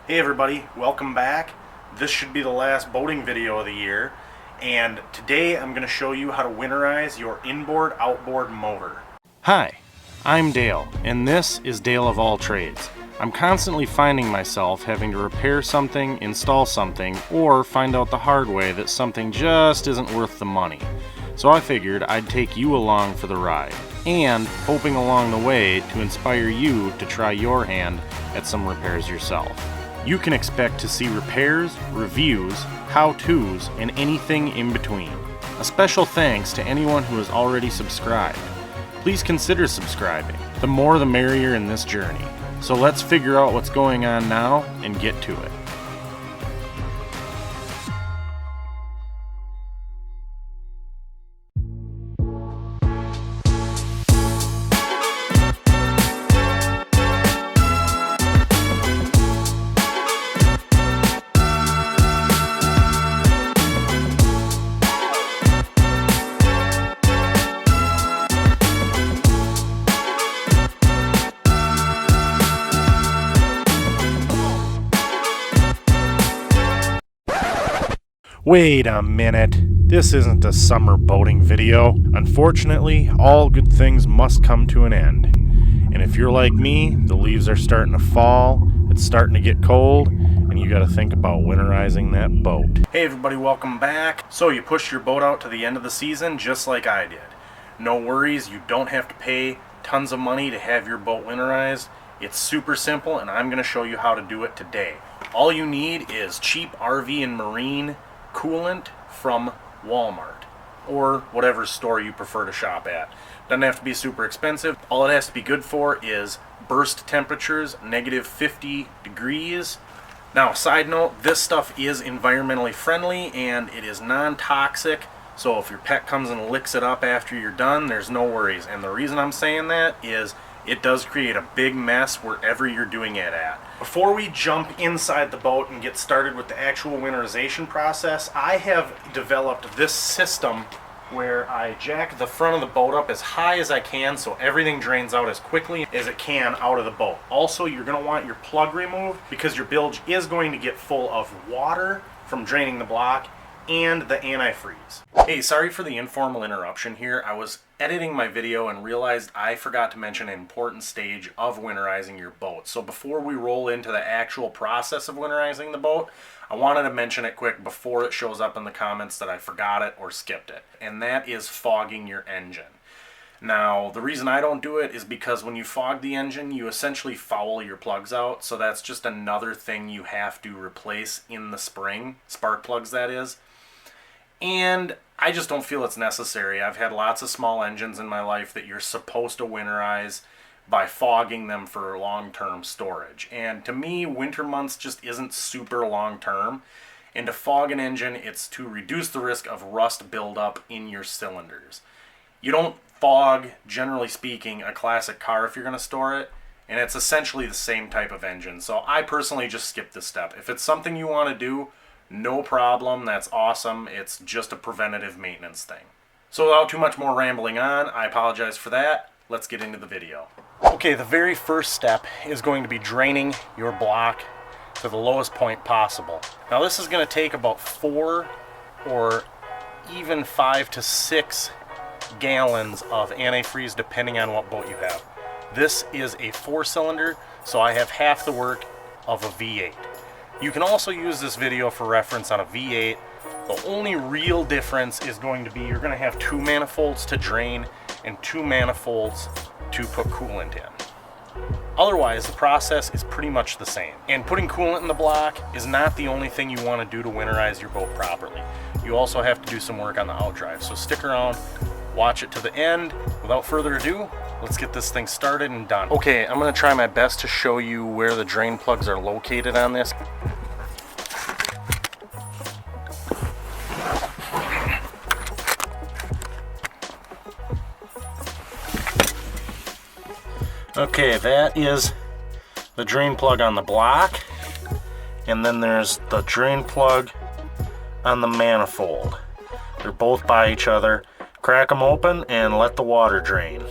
Hey everybody, welcome back. This should be the last boating video of the year, and today I'm going to show you how to winterize your inboard-outboard motor. Hi, I'm Dale, and this is Dale of All Trades. I'm constantly finding myself having to repair something, install something, or find out the hard way that something just isn't worth the money. So I figured I'd take you along for the ride, and hoping along the way to inspire you to try your hand at some repairs yourself. You can expect to see repairs, reviews, how-tos, and anything in between. A special thanks to anyone who has already subscribed. Please consider subscribing. The more the merrier in this journey. So let's figure out what's going on now and get to it. Wait a minute, this isn't a summer boating video. Unfortunately, all good things must come to an end. And if you're like me, the leaves are starting to fall, it's starting to get cold, and you gotta think about winterizing that boat. Hey everybody, welcome back. So you pushed your boat out to the end of the season just like I did. No worries, you don't have to pay tons of money to have your boat winterized. It's super simple, and I'm gonna show you how to do it today. All you need is cheap RV and marine coolant from Walmart or whatever store you prefer to shop at. Doesn't have to be super expensive. All it has to be good for is burst temperatures, -50 degrees. Now, side note, this stuff is environmentally friendly and it is non-toxic, so if your pet comes and licks it up after you're done, there's no worries. And the reason I'm saying that is it does create a big mess wherever you're doing it at. Before we jump inside the boat and get started with the actual winterization process, I have developed this system where I jack the front of the boat up as high as I can so everything drains out as quickly as it can out of the boat. Also, you're going to want your plug removed because your bilge is going to get full of water from draining the block and the antifreeze. Hey, sorry for the informal interruption here. I was editing my video and realized I forgot to mention an important stage of winterizing your boat. So before we roll into the actual process of winterizing the boat, I wanted to mention it quick before it shows up in the comments that I forgot it or skipped it. And that is fogging your engine. Now, the reason I don't do it is because when you fog the engine, you essentially foul your plugs out. So that's just another thing you have to replace in the spring, spark plugs that is. And I just don't feel it's necessary. I've had lots of small engines in my life that you're supposed to winterize by fogging them for long-term storage. And to me, winter months just isn't super long-term. And to fog an engine, it's to reduce the risk of rust buildup in your cylinders. You don't fog, generally speaking, a classic car if you're going to store it. And it's essentially the same type of engine. So I personally just skip this step. If it's something you want to do, no problem, that's awesome. It's just a preventative maintenance thing. So without too much more rambling on, I apologize for that. Let's get into the video. Okay, the very first step is going to be draining your block to the lowest point possible. Now this is going to take about 4 or even 5 to 6 gallons of antifreeze depending on what boat you have. This is a 4-cylinder, so I have half the work of a V8. You can also use this video for reference on a V8. The only real difference is going to be you're going to have 2 manifolds to drain and 2 manifolds to put coolant in. Otherwise, the process is pretty much the same. And putting coolant in the block is not the only thing you want to do to winterize your boat properly. You also have to do some work on the Outdrive. So stick around, watch it to the end. Without further ado, let's get this thing started and done. Okay, I'm going to try my best to show you where the drain plugs are located on this. Okay, that is the drain plug on the block, and then there's the drain plug on the manifold. They're both by each other. Crack them open and let the water drain.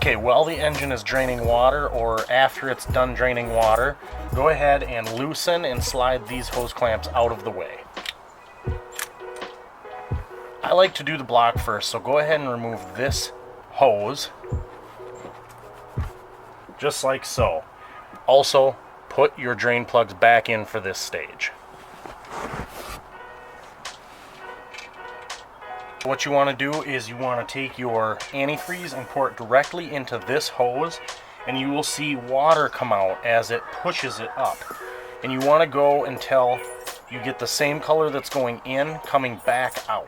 Okay, while the engine is draining water, or after it's done draining water, go ahead and loosen and slide these hose clamps out of the way. I like to do the block first, so go ahead and remove this hose, just like so. Also, put your drain plugs back in for this stage. What you want to do is you want to take your antifreeze and pour it directly into this hose, and you will see water come out as it pushes it up. And you want to go until you get the same color that's going in coming back out.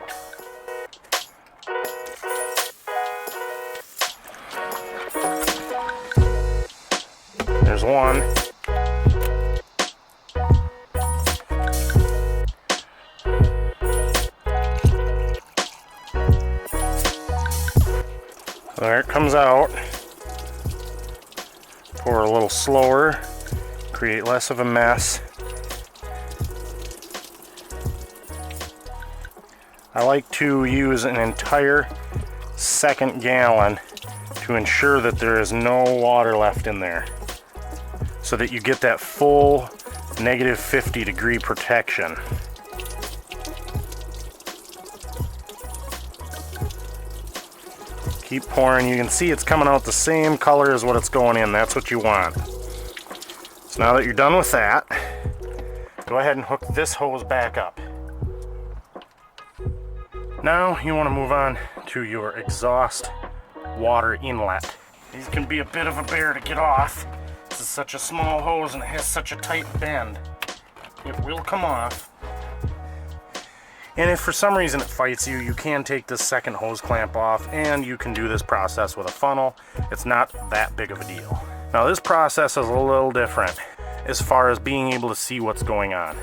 There's one. There it comes out. Pour a little slower, create less of a mess. I like to use an entire second gallon to ensure that there is no water left in there, so that you get that full negative 50-degree protection. Keep pouring. You can see it's coming out the same color as what it's going in. That's what you want. So now that you're done with that, go ahead and hook this hose back up. Now you want to move on to your exhaust water inlet. These can be a bit of a bear to get off. This is such a small hose and it has such a tight bend. It will come off. And if for some reason it fights you, you can take this second hose clamp off, and you can do this process with a funnel. It's not that big of a deal. Now this process is a little different as far as being able to see what's going on.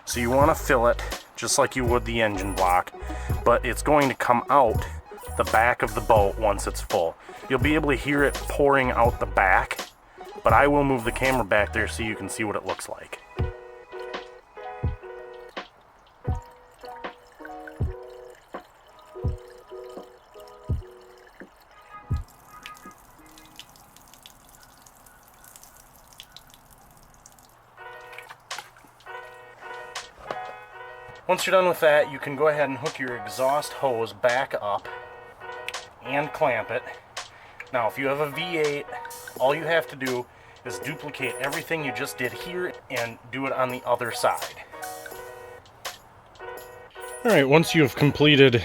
So you want to fill it just like you would the engine block, but it's going to come out the back of the boat once it's full. You'll be able to hear it pouring out the back, but I will move the camera back there so you can see what it looks like. Once you're done with that, you can go ahead and hook your exhaust hose back up and clamp it. Now, if you have a V8, all you have to do is duplicate everything you just did here and do it on the other side. Alright, once you have completed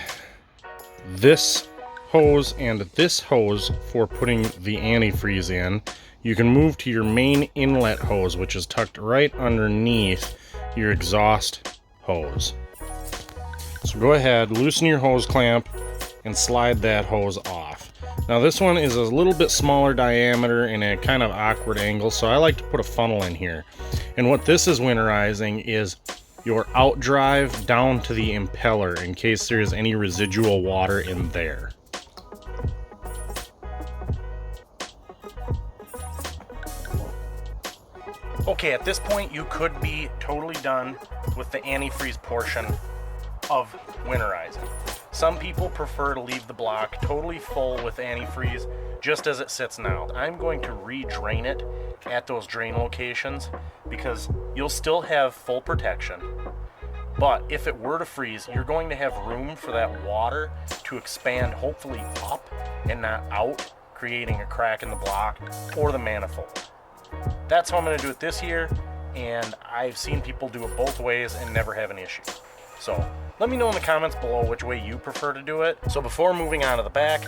this hose and this hose for putting the antifreeze in, you can move to your main inlet hose, which is tucked right underneath your exhaust hose. So go ahead, loosen your hose clamp and slide that hose off. Now this one is a little bit smaller diameter and a kind of awkward angle, so I like to put a funnel in here. And what this is winterizing is your outdrive down to the impeller in case there is any residual water in there. Okay, at this point you could be totally done with the antifreeze portion of winterizing. Some people prefer to leave the block totally full with antifreeze just as it sits now. I'm going to re-drain it at those drain locations because you'll still have full protection. But if it were to freeze, you're going to have room for that water to expand hopefully up and not out, creating a crack in the block or the manifold. That's how I'm going to do it this year, and I've seen people do it both ways and never have an issue. So let me know in the comments below which way you prefer to do it. So before moving on to the back,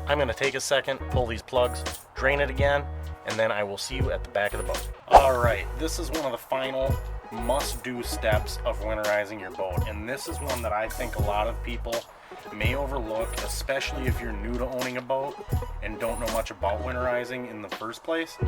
I'm going to take a second, pull these plugs, drain it again, and then I will see you at the back of the boat. Alright, this is one of the final must-do steps of winterizing your boat, and this is one that I think a lot of people may overlook, especially if you're new to owning a boat and don't know much about winterizing in the first place.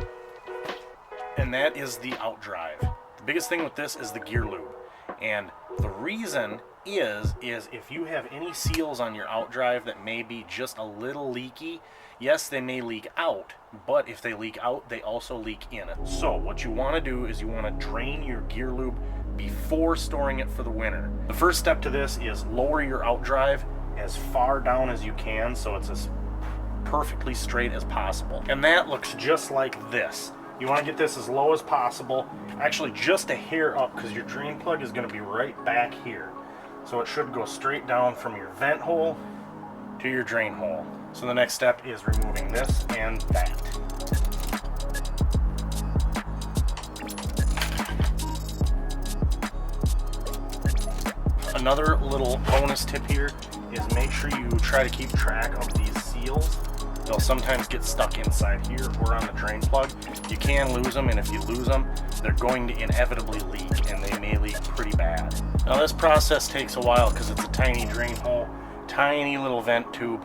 And that is the Outdrive. The biggest thing with this is the gear lube. And the reason is if you have any seals on your Outdrive that may be just a little leaky, yes, they may leak out, but if they leak out, they also leak in it. So what you want to do is you want to drain your gear lube before storing it for the winter. The first step to this is lower your Outdrive as far down as you can so it's as perfectly straight as possible. And that looks just like this. You want to get this as low as possible, actually just a hair up, because your drain plug is going to be right back here. So it should go straight down from your vent hole to your drain hole. So the next step is removing this and that. Another little bonus tip here is make sure you try to keep track of these seals. They'll sometimes get stuck inside here or on the drain plug. You can lose them, and if you lose them, they're going to inevitably leak, and they may leak pretty bad. Now this process takes a while because it's a tiny drain hole, tiny little vent tube.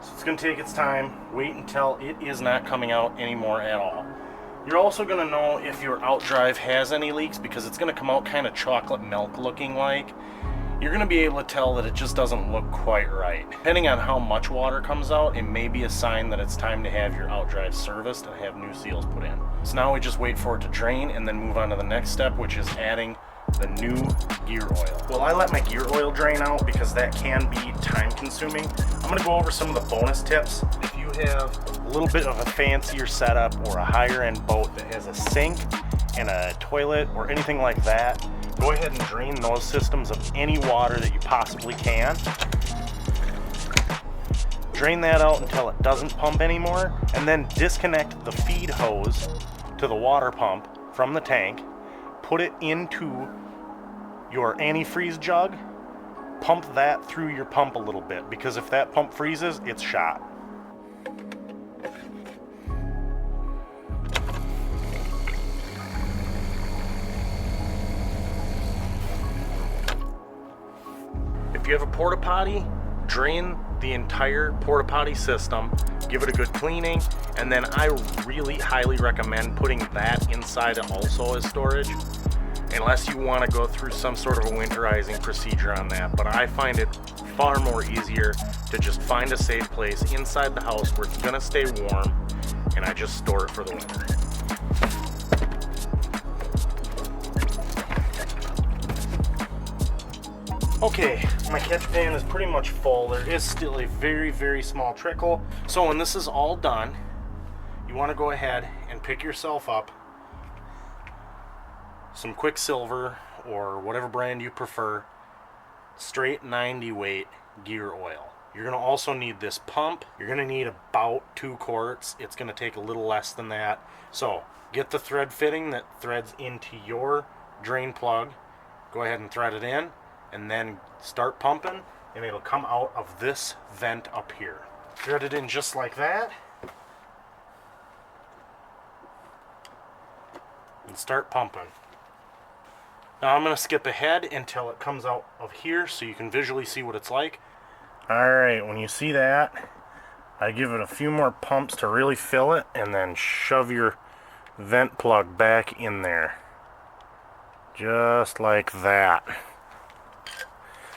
So it's going to take its time. Wait until it is not coming out anymore at all. You're also going to know if your Outdrive has any leaks because it's going to come out kind of chocolate milk looking like. You're going to be able to tell that it just doesn't look quite right. Depending on how much water comes out, it may be a sign that it's time to have your Outdrive serviced and have new seals put in. So now we just wait for it to drain and then move on to the next step, which is adding the new gear oil. Well, I let my gear oil drain out because that can be time consuming. I'm going to go over some of the bonus tips. If you have a little bit of a fancier setup or a higher end boat that has a sink and a toilet or anything like that, go ahead and drain those systems of any water that you possibly can. Drain that out until it doesn't pump anymore, and then disconnect the feed hose to the water pump from the tank, put it into your antifreeze jug, pump that through your pump a little bit, because if that pump freezes, it's shot. If you have a porta potty, drain the entire porta potty system, give it a good cleaning, and then I really highly recommend putting that inside also as storage, unless you want to go through some sort of a winterizing procedure on that. But I find it far more easier to just find a safe place inside the house where it's going to stay warm, and I just store it for the winter. Okay, my catch pan is pretty much full. There is still a very, very small trickle. So when this is all done, you want to go ahead and pick yourself up some Quicksilver or whatever brand you prefer, straight 90 weight gear oil. You're going to also need this pump. You're going to need about 2 quarts. It's going to take a little less than that. So get the thread fitting that threads into your drain plug. Go ahead and thread it in, and then start pumping, and it'll come out of this vent up here. Thread it in just like that, and start pumping. Now I'm going to skip ahead until it comes out of here so you can visually see what it's like. Alright, when you see that, I give it a few more pumps to really fill it, and then shove your vent plug back in there. Just like that.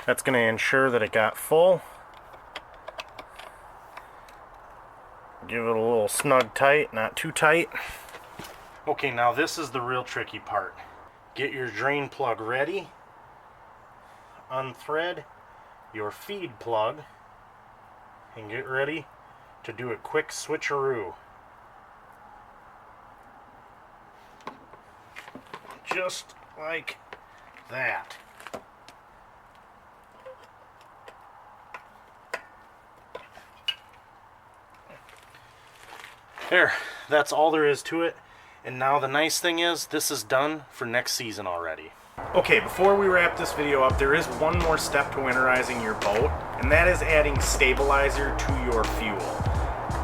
That's going to ensure that it got full. Give it a little snug tight, not too tight. Okay, now this is the real tricky part. Get your drain plug ready. Unthread your feed plug. And get ready to do a quick switcheroo. Just like that. There, that's all there is to it. And now the nice thing is, this is done for next season already. Okay, before we wrap this video up, there is one more step to winterizing your boat, and that is adding stabilizer to your fuel.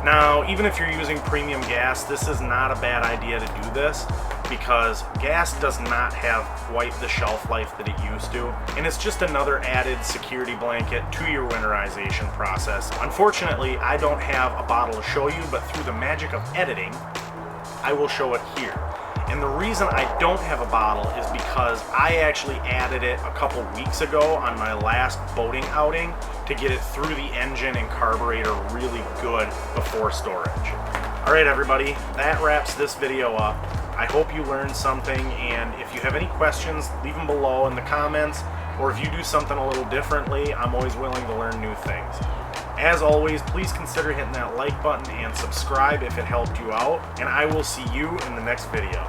Now, even if you're using premium gas, this is not a bad idea to do this, because gas does not have quite the shelf life that it used to, and it's just another added security blanket to your winterization process. Unfortunately, I don't have a bottle to show you, but through the magic of editing, I will show it here. And the reason I don't have a bottle is because I actually added it a couple weeks ago on my last boating outing to get it through the engine and carburetor really good before storage. Alright everybody, that wraps this video up. I hope you learned something, and if you have any questions, leave them below in the comments, or if you do something a little differently, I'm always willing to learn new things. As always, please consider hitting that like button and subscribe if it helped you out, and I will see you in the next video.